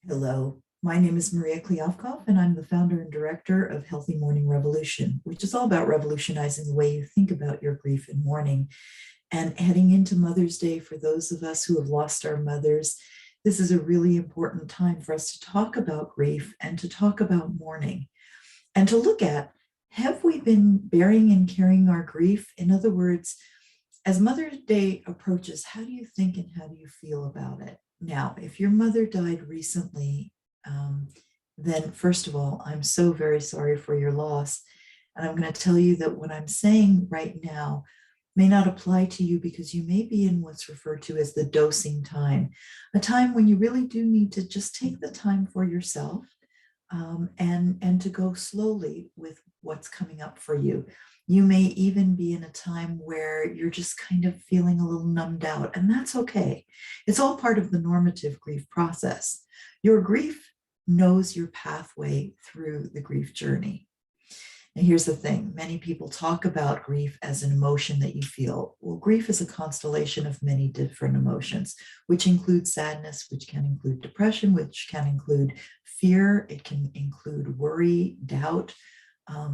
Hello, my name is Maria Kliavkov, and I'm the founder and director of Healthy Mourning Revolution, which is all about revolutionizing the way you think about your grief and mourning. And heading into Mother's Day, for those of us who have lost our mothers, this is a really important time for us to talk about grief and to talk about mourning and to look at, have we been bearing and carrying our grief? In other words, as Mother's Day approaches, how do you think and how do you feel about it? Now, if your mother died recently, then first of all, I'm so very sorry for your loss. And I'm going to tell you that what I'm saying right now may not apply to you because you may be in what's referred to as the dosing time, a time when you really do need to just take the time for yourself, and to go slowly with what's coming up for you. You may even be in a time where you're just kind of feeling a little numbed out, and that's okay. It's all part of the normative grief process. Your grief knows your pathway through the grief journey. And here's the thing, many people talk about grief as an emotion that you feel. Well, grief is a constellation of many different emotions, which include sadness, which can include depression, which can include fear, it can include worry, doubt,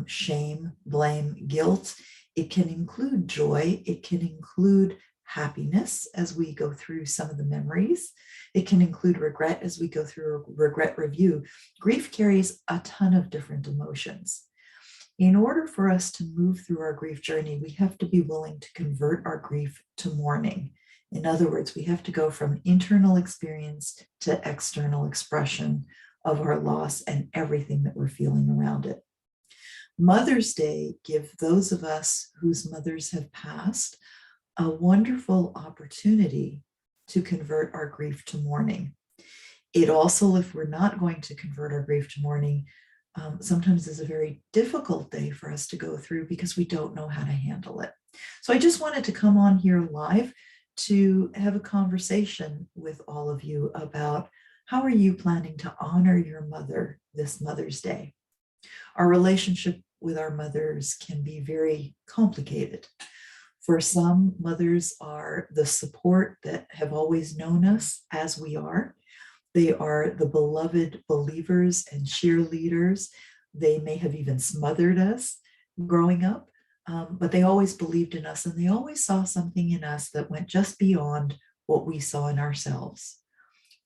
shame, blame, guilt. It can include joy. It can include happiness as we go through some of the memories. It can include regret as we go through a regret review. Grief carries a ton of different emotions. In order for us to move through our grief journey, we have to be willing to convert our grief to mourning. In other words, we have to go from internal experience to external expression of our loss and everything that we're feeling around it. Mother's Day gives those of us whose mothers have passed a wonderful opportunity to convert our grief to mourning. It also, if we're not going to convert our grief to mourning, sometimes is a very difficult day for us to go through because we don't know how to handle it. So I just wanted to come on here live to have a conversation with all of you about how are you planning to honor your mother this Mother's Day? Our relationship with our mothers can be very complicated. For some, mothers are the support that have always known us as we are. They are the beloved believers and cheerleaders. They may have even smothered us growing up, but they always believed in us, and they always saw something in us that went just beyond what we saw in ourselves.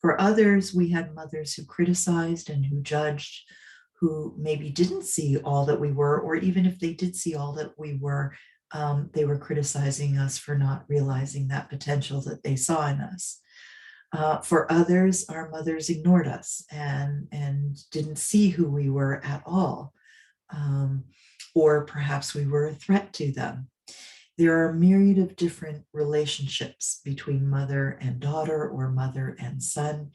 For others, we had mothers who criticized and who judged, who maybe didn't see all that we were, or even if they did see all that we were, they were criticizing us for not realizing that potential that they saw in us. For others, our mothers ignored us and didn't see who we were at all. Or perhaps we were a threat to them. There are a myriad of different relationships between mother and daughter or mother and son.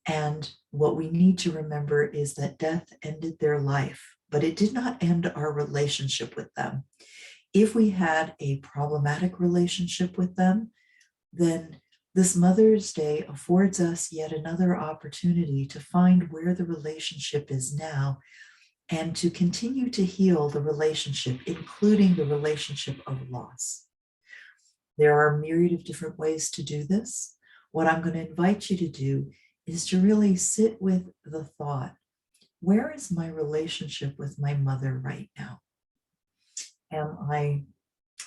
And what we need to remember is that death ended their life, but it did not end our relationship with them. If we had a problematic relationship with them, then this Mother's Day affords us yet another opportunity to find where the relationship is now and to continue to heal the relationship, including the relationship of loss. There are a myriad of different ways to do this. What I'm going to invite you to do is to really sit with the thought, where is my relationship with my mother right now? Am I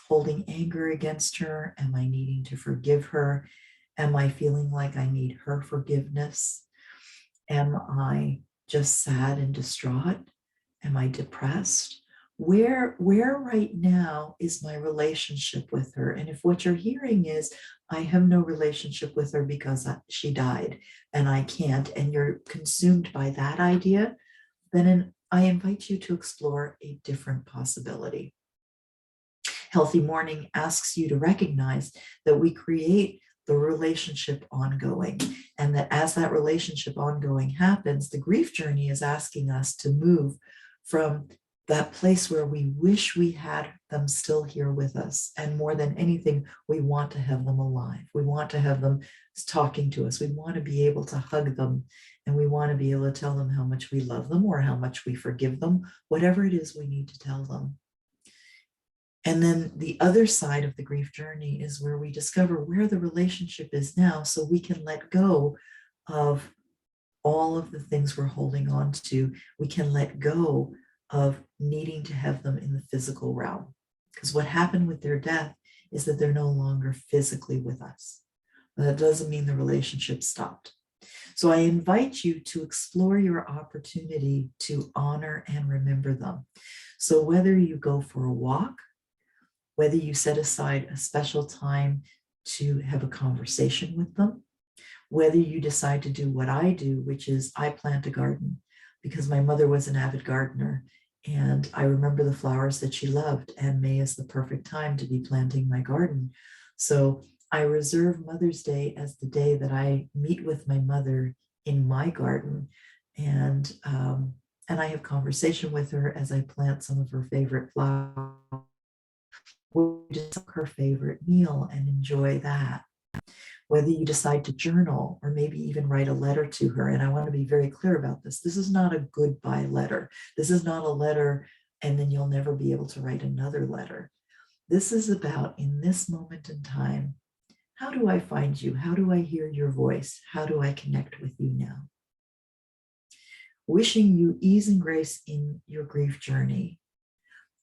holding anger against her? Am I needing to forgive her? Am I feeling like I need her forgiveness? Am I just sad and distraught? Am I depressed? Where right now is my relationship with her? And if what you're hearing is, I have no relationship with her because she died and I can't, and you're consumed by that idea, then I invite you to explore a different possibility. Healthy Mourning asks you to recognize that we create the relationship ongoing, and that as that relationship ongoing happens, the grief journey is asking us to move from that place where we wish we had them still here with us, and more than anything, we want to have them alive. We want to have them talking to us. We want to be able to hug them, and we want to be able to tell them how much we love them or how much we forgive them, whatever it is we need to tell them. And then the other side of the grief journey is where we discover where the relationship is now, so we can let go of all of the things we're holding on to, we can let go of needing to have them in the physical realm. Because what happened with their death is that they're no longer physically with us. But that doesn't mean the relationship stopped. So I invite you to explore your opportunity to honor and remember them. So whether you go for a walk, whether you set aside a special time to have a conversation with them, whether you decide to do what I do, which is I plant a garden because my mother was an avid gardener and I remember the flowers that she loved, and May is the perfect time to be planting my garden. So I reserve Mother's Day as the day that I meet with my mother in my garden, and I have conversation with her as I plant some of her favorite flowers. We just cook her favorite meal and enjoy that. Whether you decide to journal or maybe even write a letter to her, and I want to be very clear about this. This is not a goodbye letter. This is not a letter and then you'll never be able to write another letter. This is about, in this moment in time, how do I find you? How do I hear your voice? How do I connect with you now? Wishing you ease and grace in your grief journey.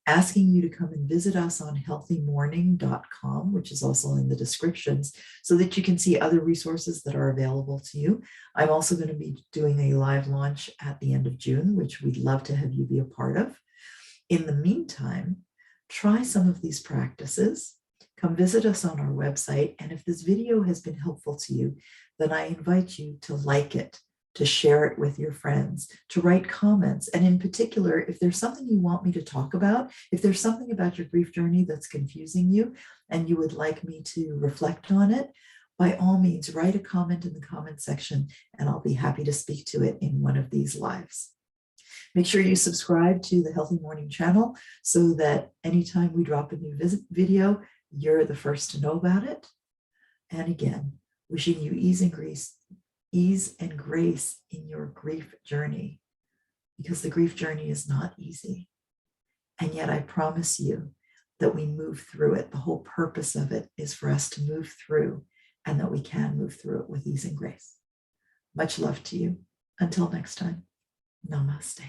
Asking you to come and visit us on healthymourning.com, which is also in the descriptions, so that you can see other resources that are available to you. I'm also going to be doing a live launch at the end of June, which we'd love to have you be a part of. In the meantime, try some of these practices. Come visit us on our website. And if this video has been helpful to you, then I invite you to like it, to share it with your friends, to write comments. And in particular, if there's something you want me to talk about, if there's something about your grief journey that's confusing you and you would like me to reflect on it, by all means, write a comment in the comment section and I'll be happy to speak to it in one of these lives. Make sure you subscribe to the Healthy Mourning channel so that anytime we drop a new video, you're the first to know about it. And again, wishing you ease and grace in your grief journey, because the grief journey is not easy. And yet I promise you that we move through it. The whole purpose of it is for us to move through, and that we can move through it with ease and grace. Much love to you. Until next time, namaste.